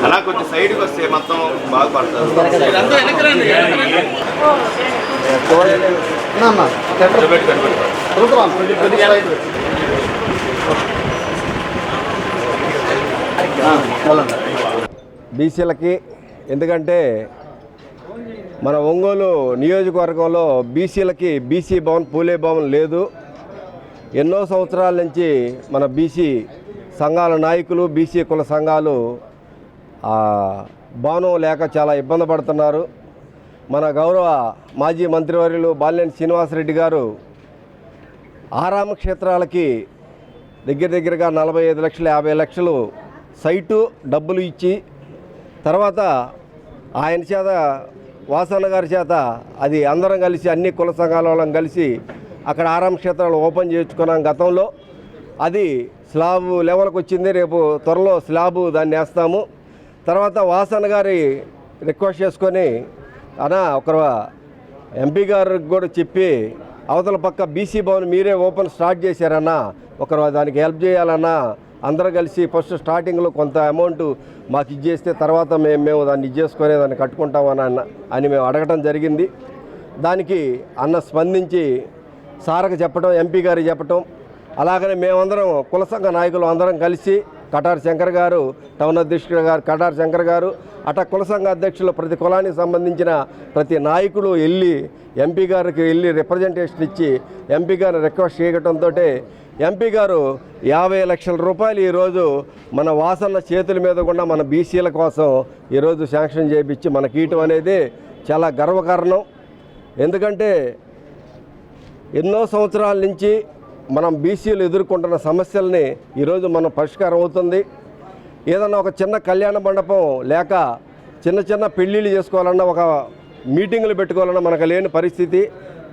అలా కొంచెం సైడ్కి వస్తే మొత్తం బాగుపడుతుంది. బీసీలకి ఎందుకంటే మన ఒంగోలు నియోజకవర్గంలో బీసీలకి బీసీ భవన్ పూలే భవన్ లేదు. ఎన్నో సంవత్సరాల నుంచి మన బీసీ సంఘాల నాయకులు బీసీ కుల సంఘాలు భవనం లేక చాలా ఇబ్బంది పడుతున్నారు. మన గౌరవ మాజీ మంత్రివర్యులు బాలినేని శ్రీనివాసరెడ్డి గారు ఆరామ క్షేత్రాలకి దగ్గరగా 45 లక్షలు 50 లక్షలు సైటు డబ్బులు ఇచ్చి తర్వాత ఆయన చేత వాసన్న గారి చేత అది అందరం కలిసి అన్ని కుల సంఘాల వాళ్ళం కలిసి అక్కడ ఆరామ క్షేత్రాలు ఓపెన్ చేయించుకున్నాం గతంలో. అది స్లాబ్ లెవెల్కి వచ్చింది. రేపు త్వరలో స్లాబు దాన్ని వేస్తాము. తర్వాత వాసన్న గారి రిక్వెస్ట్ చేసుకొని ఒక ఎంపీ గారికి కూడా చెప్పి అవతల పక్క బీసీ భవన్ మీరే ఓపెన్ స్టార్ట్ చేశారన్నా, దానికి హెల్ప్ చేయాలన్నా అందరూ కలిసి ఫస్ట్ స్టార్టింగ్లో కొంత అమౌంట్ మాకు ఇచ్చేస్తే తర్వాత మేము దాన్ని ఇచ్చేసుకొని దాన్ని కట్టుకుంటామని మేము అడగటం జరిగింది. దానికి అన్న స్పందించి సార్కి చెప్పడం, ఎంపీ గారికి చెప్పటం, అలాగనే మేమందరం కుల సంఘ నాయకులు అందరం కలిసి కటార్ శంకర్ గారు, టౌన్ అధ్యక్షుడు గారు కటార్ శంకర్ గారు, కుల సంఘ అధ్యక్షులు ప్రతి కులానికి సంబంధించిన ప్రతి నాయకులు వెళ్ళి ఎంపీ గారికి వెళ్ళి రిప్రజెంటేషన్ ఇచ్చి ఎంపీ గారిని రిక్వెస్ట్ చేయడంతో ఎంపీ గారు 50 లక్షల రూపాయలు ఈరోజు మన వాసన్న చేతుల మీద కూడా మన బీసీల కోసం ఈరోజు శాంక్షన్ చేయించి మనకి ఇవ్వటం అనేది చాలా గర్వకారణం. ఎందుకంటే ఎన్నో సంవత్సరాల నుంచి మనం బీసీలు ఎదుర్కొంటున్న సమస్యల్ని ఈరోజు మనం పరిష్కారం అవుతుంది. ఏదన్నా ఒక చిన్న కళ్యాణ మండపం లేక చిన్న పెళ్ళిళ్ళు చేసుకోవాలన్నా ఒక మీటింగులు పెట్టుకోవాలన్నా మనకు లేని పరిస్థితి.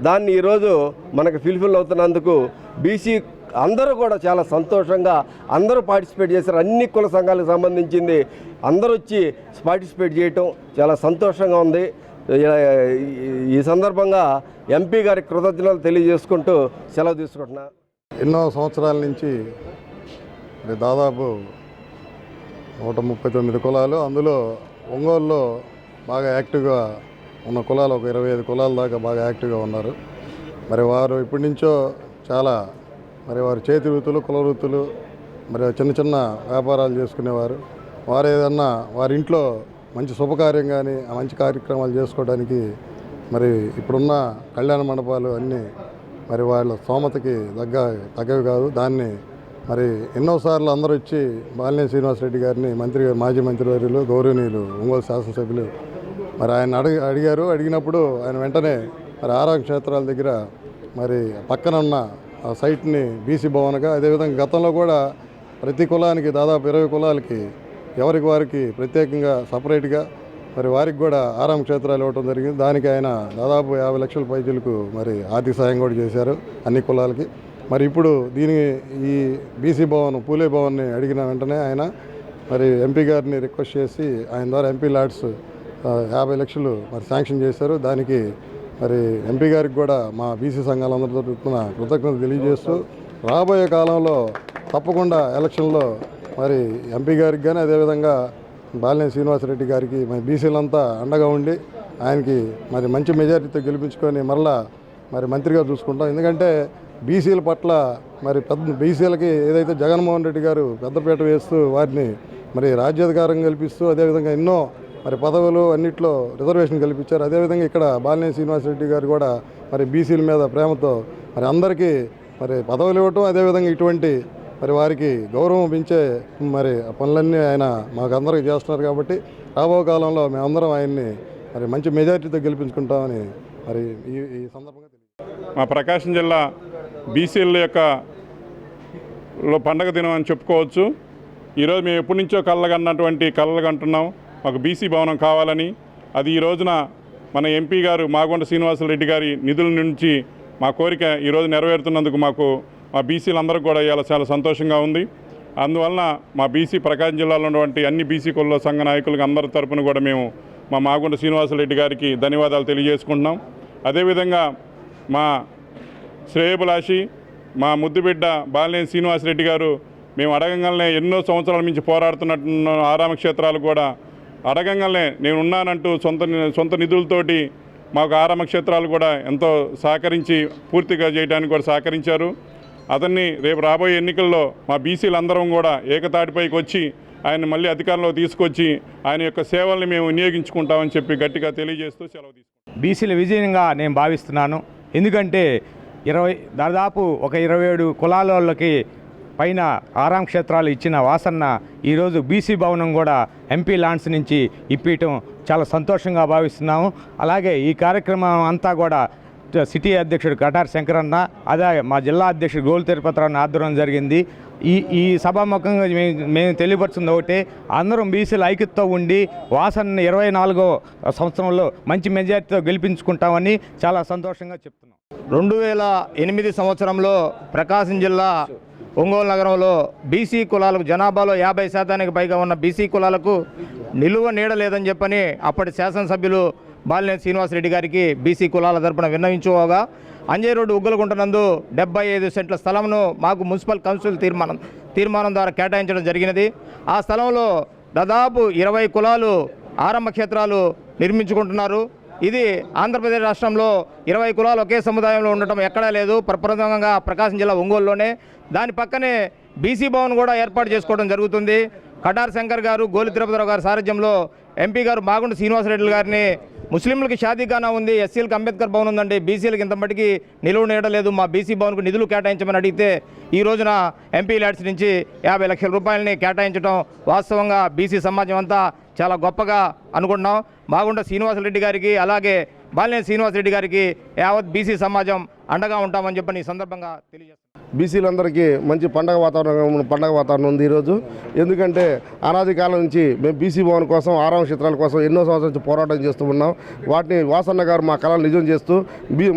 దాన్ని ఈరోజు మనకు ఫుల్ఫిల్ అవుతున్నందుకు బీసీ అందరూ కూడా చాలా సంతోషంగా అందరూ పార్టిసిపేట్ చేశారు. అన్ని కుల సంఘాలకు సంబంధించింది అందరూ వచ్చి పార్టిసిపేట్ చేయటం చాలా సంతోషంగా ఉంది. ఈ సందర్భంగా ఎంపీ గారి కృతజ్ఞతలు తెలియజేసుకుంటూ సెలవు తీసుకుంటున్నా. ఎన్నో సంవత్సరాల నుంచి దాదాపు 139 కులాలు, అందులో ఒంగోలులో బాగా యాక్టివ్గా ఉన్న కులాలు ఒక 25 కులాల దాకా బాగా యాక్టివ్గా ఉన్నారు. మరి వారు ఇప్పటి నుంచో చాలా వారి చేతి వృత్తులు, కుల వృత్తులు, చిన్న వ్యాపారాలు చేసుకునేవారు. వారు ఏదన్నా వారి ఇంట్లో మంచి శుభకార్యం కానీ ఆ మంచి కార్యక్రమాలు చేసుకోవడానికి ఇప్పుడున్న కళ్యాణ మండపాలు అన్నీ వాళ్ళ స్తోమతకి తగ్గవి కాదు. దాన్ని ఎన్నోసార్లు అందరూ వచ్చి బాలినేని శ్రీనివాసరెడ్డి గారిని మాజీ మంత్రివర్యులు గౌరవనీయులు ఒంగోలు శాసనసభ్యులు ఆయన అడిగారు. అడిగినప్పుడు ఆయన వెంటనే ఆరామ క్షేత్రాల దగ్గర పక్కన ఉన్న ఆ సైట్ని బీసీ భవన్గా, అదేవిధంగా గతంలో కూడా ప్రతి కులానికి దాదాపు 20 కులాలకి ఎవరికి వారికి ప్రత్యేకంగా సపరేట్గా వారికి కూడా ఆరామ క్షేత్రాలు ఇవ్వడం జరిగింది. దానికి ఆయన దాదాపు 50 లక్షల పైసలకు ఆర్థిక సాయం కూడా చేశారు అన్ని కులాలకి. ఇప్పుడు ఈ బీసీ భవన్ పూలే భవన్ని అడిగిన వెంటనే ఆయన ఎంపీ గారిని రిక్వెస్ట్ చేసి ఆయన ద్వారా ఎంపీ ల్యాడ్స్ 50 లక్షలు శాంక్షన్ చేశారు. దానికి ఎంపీ గారికి కూడా మా బీసీ సంఘాలందరితో కృతజ్ఞతలు తెలియజేస్తూ రాబోయే కాలంలో తప్పకుండా ఎలక్షన్లో ఎంపీ గారికి కానీ అదేవిధంగా బాలినేని శ్రీనివాసరెడ్డి గారికి బీసీలంతా అండగా ఉండి ఆయనకి మంచి మెజారిటీతో గెలిపించుకొని మరలా మంత్రిగా చూసుకుంటాం. ఎందుకంటే బీసీల పట్ల పెద్ద బీసీలకి ఏదైతే జగన్మోహన్ రెడ్డి గారు పెద్దపీట వేస్తూ వారిని రాజ్యాధికారం కల్పిస్తూ అదేవిధంగా ఎన్నో పదవులు అన్నింటిలో రిజర్వేషన్ కల్పించారు. అదేవిధంగా ఇక్కడ బాలినేని శ్రీనివాసరెడ్డి గారు కూడా బీసీల మీద ప్రేమతో అందరికీ పదవులు ఇవ్వటం, అదేవిధంగా ఇటువంటి వారికి గౌరవం పెంచే పనులన్నీ ఆయన మాకందరికీ చేస్తున్నారు. కాబట్టి రాబో కాలంలో మేమందరం ఆయన్ని మంచి మెజారిటీతో గెలిపించుకుంటామని ఈ సందర్భంగా మా ప్రకాశం జిల్లా బీసీల యొక్క పండగ దినం అని చెప్పుకోవచ్చు. ఈరోజు మేము ఎప్పటి నుంచో కళ్ళలు కంటున్నాం మాకు బీసీ భవనం కావాలని. అది ఈ రోజున మన ఎంపీ గారు మాగొండ శ్రీనివాసరెడ్డి గారి నిధుల నుంచి మా కోరిక ఈరోజు నెరవేరుతున్నందుకు మా బీసీలందరికీ కూడా ఇవాళ చాలా సంతోషంగా ఉంది. అందువలన మా బీసీ ప్రకాశం జిల్లాలో ఉన్నటువంటి అన్ని బీసీ కుల సంఘ నాయకులకు అందరి తరపున కూడా మేము మా మాగుంట శ్రీనివాసరెడ్డి గారికి ధన్యవాదాలు తెలియజేసుకుంటున్నాం. అదేవిధంగా మా శ్రేయభిలాషి మా ముద్దుబిడ్డ బాలినేని శ్రీనివాసరెడ్డి గారు మేము అడగంగానే ఎన్నో సంవత్సరాల నుంచి పోరాడుతున్న ఆరామ క్షేత్రాలు కూడా అడగంగానే నేను ఉన్నానంటూ సొంత నిధులతోటి మాకు ఆరామ క్షేత్రాలు కూడా ఎంతో సహకరించి పూర్తిగా చేయడానికి కూడా సహకరించారు. అతన్ని రేపు రాబోయే ఎన్నికల్లో మా బీసీలందరం కూడా ఏకతాటిపైకి వచ్చి ఆయన మళ్ళీ అధికారంలో తీసుకొచ్చి ఆయన యొక్క సేవల్ని మేము వినియోగించుకుంటామని చెప్పి గట్టిగా తెలియజేస్తూ సెలవు తీసుకుంటాం. బీసీల విజయంగా నేను భావిస్తున్నాను. ఎందుకంటే దాదాపు ఒక 27 కులాల వాళ్ళకి పైన ఆరాం క్షేత్రాలు ఇచ్చిన వాసన్న ఈరోజు బీసీ భవనం కూడా ఎంపీ ల్యాండ్స్ నుంచి ఇప్పించడం చాలా సంతోషంగా భావిస్తున్నాము. అలాగే ఈ కార్యక్రమం అంతా కూడా సిటీ అధ్యక్షుడు కటార్ శంకరన్న, అదే మా జిల్లా అధ్యక్షుడు గోల్ తిరుపతిరావు ఆధ్వర్యం జరిగింది. ఈ సభాముఖంగా మేము తెలియపరుస్తుంది ఒకటే, అందరం బీసీల ఐక్యతతో ఉండి వాసన్ని 24వ సంవత్సరంలో మంచి మెజార్టీతో గెలిపించుకుంటామని చాలా సంతోషంగా చెప్తున్నాం. 2008 సంవత్సరంలో ప్రకాశం జిల్లా ఒంగోలు నగరంలో బీసీ కులాలకు జనాభాలో 50% పైగా ఉన్న బీసీ కులాలకు నిలువ నీడ లేదని చెప్పని అప్పటి శాసనసభ్యులు బాలినేని శ్రీనివాసరెడ్డి గారికి బీసీ కులాల తరపున విన్నవించుకోగా అంజయ్ రోడ్డు ఉగ్గలగుంట నందు 75 సెంట్ల స్థలంను మాకు మున్సిపల్ కౌన్సిల్ తీర్మానం ద్వారా కేటాయించడం జరిగినది. ఆ స్థలంలో దాదాపు 20 కులాలు ఆరంభ క్షేత్రాలు నిర్మించుకుంటున్నారు. ఇది ఆంధ్రప్రదేశ్ రాష్ట్రంలో 20 కులాలు ఒకే సముదాయంలో ఉండటం ఎక్కడా లేదు, ప్రప్రథమంగా ప్రకాశం జిల్లా ఒంగోలులోనే. దాని పక్కనే బీసీ భవన్ కూడా ఏర్పాటు చేసుకోవడం జరుగుతుంది. కటార్ శంకర్ గారు, గోలి తిరుపతిరావు గారి సారథ్యంలో ఎంపీ గారు మాగుంట శ్రీనివాసరెడ్డి గారిని ముస్లింలకు షాదీఖానా ఉంది, ఎస్సీలకు అంబేద్కర్ భవన్ ఉందండి, బీసీలకు ఇంత మటుకి నిలువ నీడలేదు, మా బీసీ భవన్కు నిధులు కేటాయించమని అడిగితే ఈ రోజున ఎంపీ ల్యాడ్స్ నుంచి 50 లక్షల రూపాయలని కేటాయించడం వాస్తవంగా బీసీ సమాజం అంతా చాలా గొప్పగా అనుకుంటున్నాం. మాగుంట శ్రీనివాసరెడ్డి గారికి అలాగే బాలినేని శ్రీనివాసరెడ్డి గారికి యావత్ బీసీ సమాజం అండగా ఉంటామని చెప్పని ఈ సందర్భంగా తెలియజేస్తాం. బీసీలందరికీ మంచి పండగ వాతావరణం ఉంది ఈరోజు. ఎందుకంటే అనాది కాలం నుంచి మేము బీసీ భవన్ కోసం ఆరామ క్షేత్రాల కోసం ఎన్నో సంవత్సరాల నుంచి పోరాటం చేస్తూ ఉన్నాం. వాటిని వాసన్న గారు మా కళలు నిజం చేస్తూ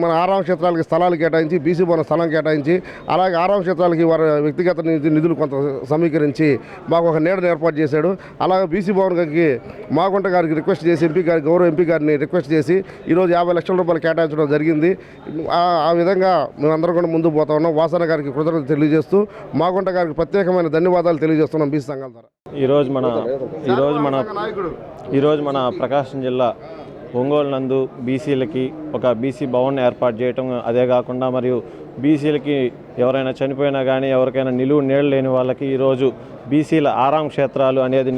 మన ఆరామ క్షేత్రాలకి స్థలాలు కేటాయించి, బీసీ భవన్ స్థలం కేటాయించి, అలాగే ఆరామ క్షేత్రాలకి వారి వ్యక్తిగత నిధులు కొంత సమీకరించి మాకు ఒక నీడను ఏర్పాటు చేశాడు. అలాగే బీసీ భవన్కి మాగుంట గారికి రిక్వెస్ట్ చేసి గౌరవ ఎంపీ గారిని రిక్వెస్ట్ చేసి ఈరోజు 50 లక్షల రూపాయలు కేటాయించడం జరిగింది. ఆ విధంగా మేమందరం కూడా ముందుకు పోతా ఉన్నాం. వాసన్న గారికి కృతజ్ఞతలు తెలియజేస్తూ మాగుంట గారికి ప్రత్యేకమైన ధన్యవాదాలు తెలియజేస్తున్నాం బీసీ సంఘాల ద్వారా. ఈరోజు మన ప్రకాశం జిల్లా ఒంగోలు నందు బీసీలకి ఒక బీసీ భవన్ ఏర్పాటు చేయటం, అదే కాకుండా మరియు బీసీలకి ఎవరైనా చనిపోయినా కానీ ఎవరికైనా నిలువు నీళ్ళు లేని వాళ్ళకి ఈరోజు బీసీల ఆరాం క్షేత్రాలు అనేది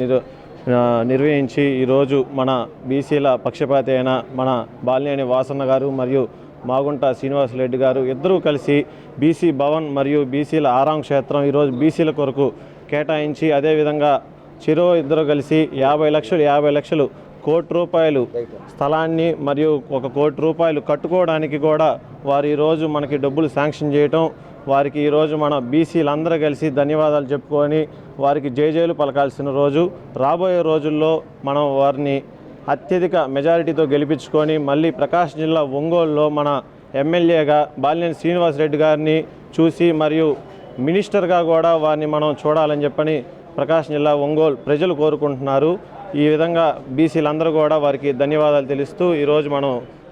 నిర్వహించి ఈరోజు మన బీసీల పక్షపాతి అయిన మన బాలినేని వాసన్న గారు మరియు మాగుంట శ్రీనివాసరెడ్డి గారు ఇద్దరూ కలిసి బీసీ భవన్ మరియు బీసీల ఆరాం క్షేత్రం ఈరోజు బీసీల కొరకు కేటాయించి, అదేవిధంగా చిరో ఇద్దరు కలిసి 50 లక్షలు కోటి రూపాయలు స్థలాన్ని మరియు 1 కోటి రూపాయలు కట్టుకోవడానికి కూడా వారు ఈరోజు మనకి డబ్బులు శాంక్షన్ చేయటం, వారికి ఈరోజు మన బీసీలందరూ కలిసి ధన్యవాదాలు చెప్పుకొని వారికి జేజేలు పలకాల్సిన రోజు. రాబోయే రోజుల్లో మనం వారిని అత్యధిక మెజారిటీతో గెలిపించుకొని మళ్ళీ ప్రకాశం జిల్లా ఒంగోలులో మన ఎమ్మెల్యేగా బాలినేని శ్రీనివాసరెడ్డి గారిని చూసి మరియు మినిస్టర్గా కూడా వారిని మనం చూడాలని చెప్పని ప్రకాశం జిల్లా ఒంగోలు ప్రజలు కోరుకుంటున్నారు. ఈ విధంగా బీసీలందరూ కూడా వారికి ధన్యవాదాలు తెలుస్తూ ఈరోజు మనం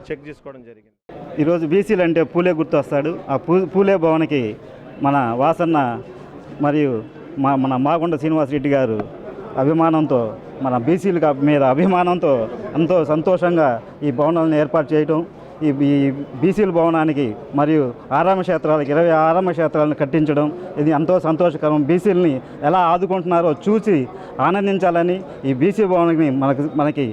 చెక్ చేసుకోవడం జరిగింది. ఈరోజు బీసీలు అంటే పూలే గుర్తు వస్తాడు. ఆ పూలే భవన్కి మన వాసన్న మరియు మన మాగుంట శ్రీనివాసరెడ్డి గారు అభిమానంతో, మన బీసీల మీద అభిమానంతో ఎంతో సంతోషంగా ఈ భవనాలను ఏర్పాటు చేయటం, ఈ బీసీల భవనానికి మరియు ఆరామ క్షేత్రాలకు 20 ఆరామ క్షేత్రాలను కట్టించడం ఇది ఎంతో సంతోషకరం. బీసీలని ఎలా ఆదుకుంటున్నారో చూసి ఆనందించాలని ఈ బీసీ భవనాన్ని మనకి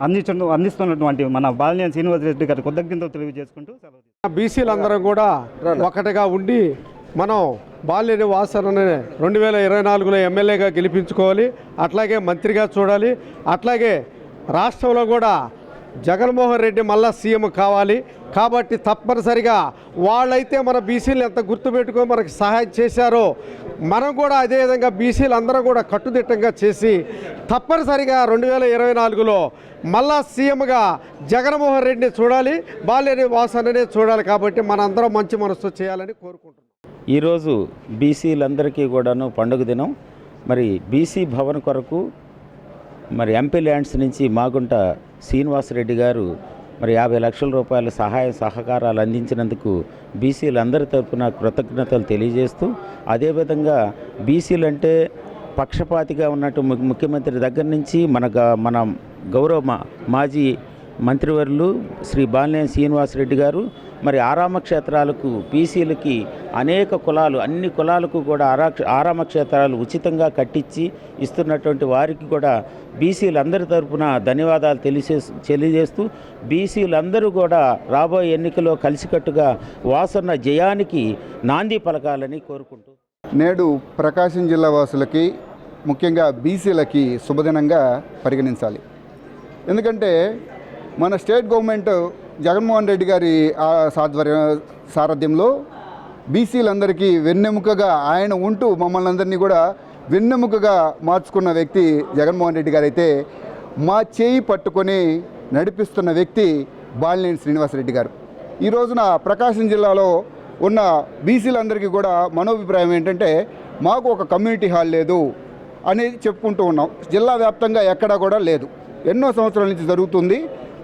అందిస్తున్నటువంటి మన బాలినేని శ్రీనివాసరెడ్డి గారి కృతజ్ఞతలు తెలియజేసుకుంటూ బీసీలందరం కూడా ఒకటిగా ఉండి మనం బాలినేని వాసన్నని 2024లో ఎమ్మెల్యేగా గెలిపించుకోవాలి, అట్లాగే మంత్రిగా చూడాలి. అట్లాగే రాష్ట్రంలో కూడా జగన్మోహన్ రెడ్డి మళ్ళా సీఎం కావాలి. కాబట్టి తప్పనిసరిగా వాళ్ళైతే మన బీసీలు ఎంత గుర్తుపెట్టుకొని మనకు సహాయం చేశారో మనం కూడా అదేవిధంగా బీసీలు అందరం కూడా కట్టుదిట్టంగా చేసి తప్పనిసరిగా 2024లో మళ్ళా సీఎంగా జగన్మోహన్ రెడ్డిని చూడాలి, బాలినేని వాసన్ననే చూడాలి. కాబట్టి మనందరం మంచి మనసు చేయాలని కోరుకుంటున్నాం. ఈరోజు బీసీలందరికీ కూడాను పండుగ దినం. మరి బీసీ భవన్ కొరకు మరి ఎంపీ ల్యాండ్స్ నుంచి మాగుంట శ్రీనివాసరెడ్డి గారు మరి 50 లక్షల రూపాయల సహాయ సహకారాలు అందించినందుకు బీసీలందరి తరపున కృతజ్ఞతలు తెలియజేస్తూ, అదేవిధంగా బీసీలంటే పక్షపాతిగా ఉన్నట్టు ముఖ్యమంత్రి దగ్గర నుంచి మన గౌరవ మాజీ మంత్రివర్యులు శ్రీ బాలినేని శ్రీనివాసరెడ్డి గారు మరి ఆరామ క్షేత్రాలకు బీసీలకి అనేక కులాలు, అన్ని కులాలకు కూడా ఆరామ క్షేత్రాలు ఉచితంగా కట్టించి ఇస్తున్నటువంటి వారికి కూడా బీసీలందరి తరపున ధన్యవాదాలు తెలియజేస్తూ బీసీలందరూ కూడా రాబోయే ఎన్నికల్లో కలిసికట్టుగా వాసన్న జయానికి నాంది పలకాలని కోరుకుంటూ, నేడు ప్రకాశం జిల్లా వాసులకి ముఖ్యంగా బీసీలకి శుభదినంగా పరిగణించాలి. ఎందుకంటే మన స్టేట్ గవర్నమెంట్ జగన్మోహన్ రెడ్డి గారి సారథ్యంలో బీసీలందరికీ వెన్నెముకగా ఆయన ఉంటూ మమ్మల్ని అందరినీ కూడా వెన్నెముకగా మార్చుకున్న వ్యక్తి జగన్మోహన్ రెడ్డి గారు అయితే, మా చేయి పట్టుకొని నడిపిస్తున్న వ్యక్తి బాలినేని శ్రీనివాసరెడ్డి గారు. ఈ రోజున ప్రకాశం జిల్లాలో ఉన్న బీసీలందరికీ కూడా మనోభిప్రాయం ఏంటంటే, మాకు ఒక కమ్యూనిటీ హాల్ లేదు అనేది చెప్పుకుంటూ ఉన్నాం. జిల్లా వ్యాప్తంగా ఎక్కడా కూడా లేదు, ఎన్నో సంవత్సరాల నుంచి జరుగుతుంది.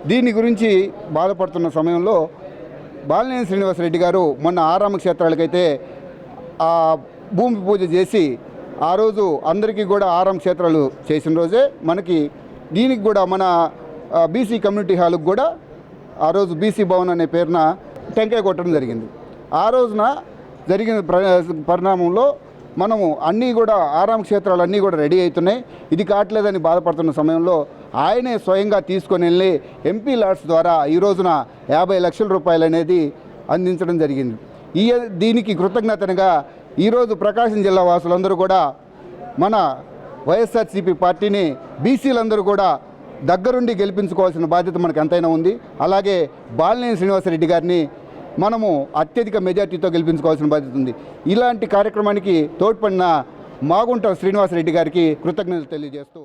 దీని గురించి బాధపడుతున్న సమయంలో బాలినేని శ్రీనివాసరెడ్డి గారు మొన్న ఆరామ క్షేత్రాలకైతే ఆ భూమి పూజ చేసి ఆ రోజు అందరికీ కూడా ఆరామ క్షేత్రాలు చేసిన రోజే మనకి దీనికి కూడా మన బీసీ కమ్యూనిటీ హాల్కి కూడా ఆ రోజు బీసీ భవన్ అనే పేరున టెంకాయ కొట్టడం జరిగింది. ఆ రోజున జరిగిన పరిణామంలో మనము అన్నీ కూడా ఆరామ క్షేత్రాలు అన్నీ కూడా రెడీ అవుతున్నాయి. ఇది కావట్లేదని బాధపడుతున్న సమయంలో ఆయనే స్వయంగా తీసుకొని వెళ్ళి ఎంపీ ల్యాండ్స్ ద్వారా ఈ రోజున 50 లక్షల రూపాయలు అనేది అందించడం జరిగింది. దీనికి కృతజ్ఞతగా ఈరోజు ప్రకాశం జిల్లా వాసులందరూ కూడా మన వైఎస్ఆర్సీపీ పార్టీని బీసీలందరూ కూడా దగ్గరుండి గెలిపించుకోవాల్సిన బాధ్యత మనకు ఎంతైనా ఉంది. అలాగే బాలినేని శ్రీనివాసరెడ్డి గారిని మనము అత్యధిక మెజార్టీతో గెలిపించుకోవాల్సిన బాధ్యత ఉంది. ఇలాంటి కార్యక్రమానికి తోడ్పడిన మాగుంట శ్రీనివాసరెడ్డి గారికి కృతజ్ఞతలు తెలియజేస్తూ